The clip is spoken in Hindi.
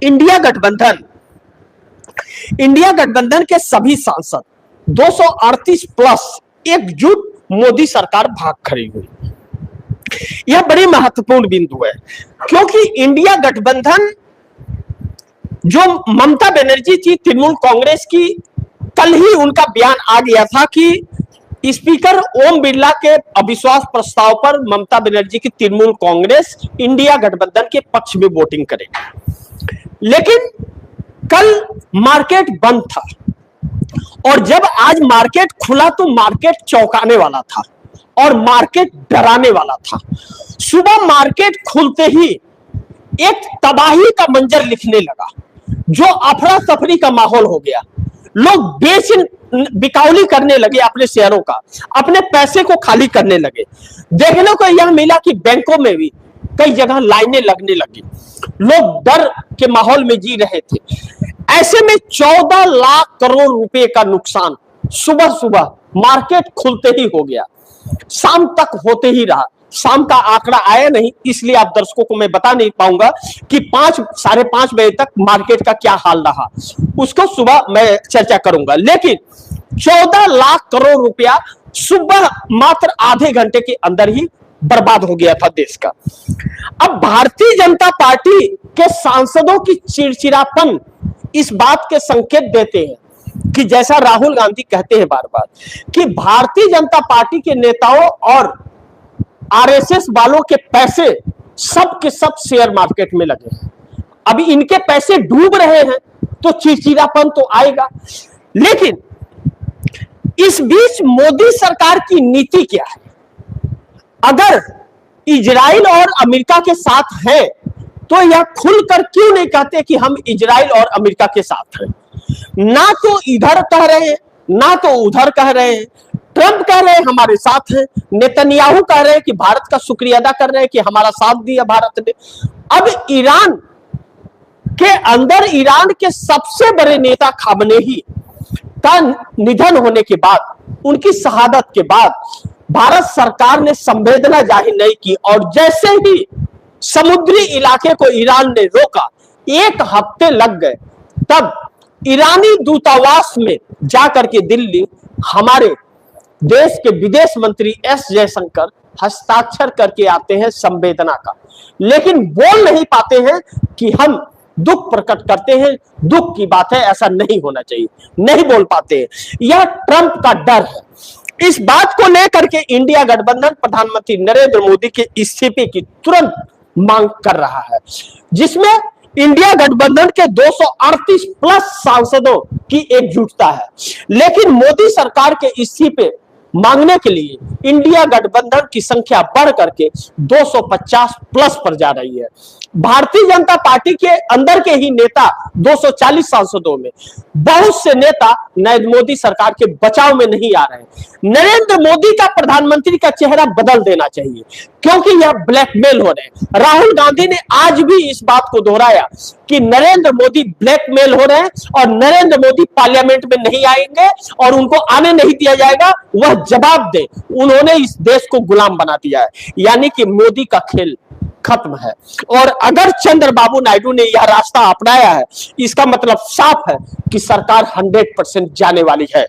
इंडिया गठबंधन के सभी सांसद 238 प्लस एकजुट मोदी सरकार भाग खड़ी हुई। यह बड़ी महत्वपूर्ण बिंदु है क्योंकि इंडिया गठबंधन जो ममता बनर्जी थी तृणमूल कांग्रेस की, कल ही उनका बयान आ गया था कि स्पीकर ओम बिरला के अविश्वास प्रस्ताव पर ममता बनर्जी की तृणमूल कांग्रेस इंडिया गठबंधन के पक्ष में वोटिंग करेगी। लेकिन कल मार्केट बंद था और जब आज मार्केट खुला तो मार्केट चौंकाने वाला था और मार्केट डराने वाला था। सुबह मार्केट खुलते ही एक तबाही का मंजर लिखने लगा, जो अफरा तफरी का माहौल हो गया। लोग बिकाउली करने लगे अपने शेयरों का, अपने पैसे को खाली करने लगे। देखने को यह मिला कि बैंकों में भी कई जगह लाइनें लगने लगी। लोग डर के माहौल में जी रहे थे। ऐसे में 14 लाख करोड़ रुपए का नुकसान सुबह सुबह मार्केट खुलते ही हो गया, शाम तक होते ही रहा। शाम का आंकड़ा आया नहीं, इसलिए आप दर्शकों को मैं बता नहीं पाऊंगा कि 5-5:30 बजे तक मार्केट का क्या हाल रहा, उसको सुबह मैं चर्चा करूंगा। लेकिन 14 लाख करोड़ रुपया सुबह मात्र आधे घंटे के अंदर ही बर्बाद हो गया था देश का। अब भारतीय जनता पार्टी के सांसदों की चिड़चिड़ापन इस बात के संकेत देते हैं कि जैसा राहुल गांधी कहते हैं बार बार कि भारतीय जनता पार्टी के नेताओं और आरएसएस वालों के पैसे सब के सब शेयर मार्केट में लगे हैं। अभी इनके पैसे डूब रहे हैं तो चिड़चिड़ापन तो आएगा। लेकिन इस बीच मोदी सरकार की नीति क्या है? अगर इजराइल और अमेरिका के साथ है तो यह खुलकर क्यों नहीं कहते कि हम इजराइल और अमेरिका के साथ हैं? ना तो इधर कह रहे हैं ना तो उधर कह रहे हैं। ट्रंप कह रहे हैं हमारे साथ हैं, नेतन्याहू कह रहे हैं कि भारत का शुक्रिया अदा कर रहे हैं कि हमारा साथ दिया भारत ने। अब ईरान के अंदर ईरान के सबसे बड़े नेता खामनेई का निधन होने के बाद, उनकी शहादत के बाद भारत सरकार ने संवेदना जाहिर नहीं की और जैसे ही समुद्री इलाके को ईरान ने रोका, 1 हफ्ते लग गए। तब ईरानी दूतावास में जाकर के दिल्ली हमारे देश के विदेश मंत्री एस जयशंकर हस्ताक्षर करके आते हैं संवेदना का, लेकिन बोल नहीं पाते हैं कि हम दुख प्रकट करते हैं, दुख की बात है, ऐसा नहीं होना चाहिए, नहीं बोल पाते हैं। यह ट्रंप का डर है। इस बात को लेकर के इंडिया गठबंधन प्रधानमंत्री नरेंद्र मोदी के इस्तीफे की तुरंत मांग कर रहा है, जिसमें इंडिया गठबंधन के 238 प्लस सांसदों की एकजुटता है। लेकिन मोदी सरकार के इस्तीफे मांगने के लिए इंडिया गठबंधन की संख्या बढ़ करके 250 प्लस पर जा रही है। भारतीय जनता पार्टी के अंदर के ही नेता 240 सांसदों में बहुत से नेता नरेंद्र मोदी सरकार के बचाव में नहीं आ रहे हैं। नरेंद्र मोदी का प्रधानमंत्री का चेहरा बदल देना चाहिए क्योंकि यह ब्लैकमेल हो रहे हैं। राहुल गांधी ने आज भी इस बात को दोहराया कि नरेंद्र मोदी ब्लैकमेल हो रहे हैं और नरेंद्र मोदी पार्लियामेंट में नहीं आएंगे और उनको आने नहीं दिया जाएगा, वह जवाब दे। उन्होंने इस देश को गुलाम बना दिया है, यानी कि मोदी का खेल खत्म है। और अगर चंद्रबाबू नायडू ने यह रास्ता अपनाया है, इसका मतलब साफ है कि सरकार 100% जाने वाली है।